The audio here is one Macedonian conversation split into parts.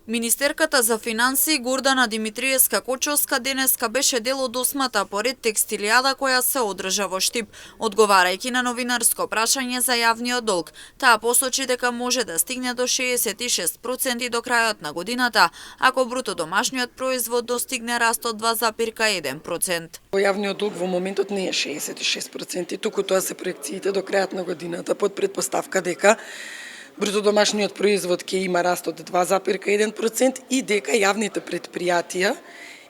Министерката за финансии Гордана Димитриевска-Кочовска денеска беше дел од 8-та поред текстилијада која се одржа во Штип, одговарајќи на новинарско прашање за јавниот долг. Таа посочи дека може да стигне до 66% до крајот на годината, ако бруто домашниот производ достигне раст од 2,1%. Јавниот долг во моментот не е 66%, туку тоа се проекциите до крајот на годината под предпоставка дека бруто домашниот производ ќе има раст од 2,1% и дека јавните предпријатија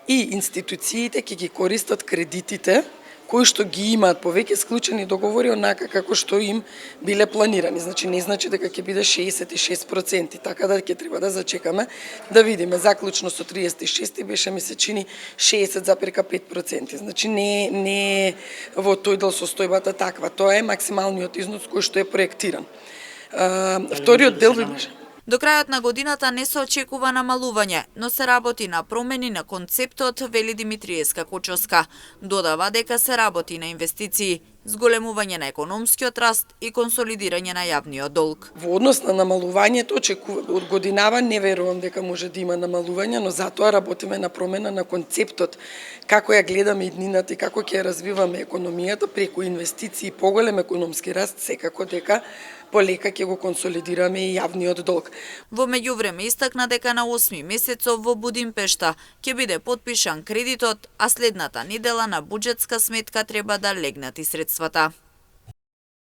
и институциите ќе ги користат кредитите кои што ги имаат повеќе склучени договори онака како што им биле планирани. Значи не значи дека ќе биде 66%, така да ќе треба да зачекаме да видиме. Заклучно со 36 беше ми се чини 60,5%. Значи не е во тој дел состојбата таква. Тоа е максималниот износ кој што е проектиран. Вториот дел беше До крајот на годината не се очекува намалување, но се работи на промени на концептот, вели Димитриевска-Кочовска. Додава дека се работи на инвестиции, зголемување на економскиот раст и консолидирање на јавниот долг. Во однос на намалувањето, од годинава не верувам дека може да има намалување, но затоа работиме на промена на концептот, како ја гледаме иднината и како ќе ја развиваме економијата преку инвестиции и поголем економски раст, секако дека полека ќе го консолидираме и јавниот долг. Во меѓувреме истакна дека на 8 месецов во Будимпешта ќе биде потпишан кредитот, а следната недела на буџетска сметка треба да легнат и средствата.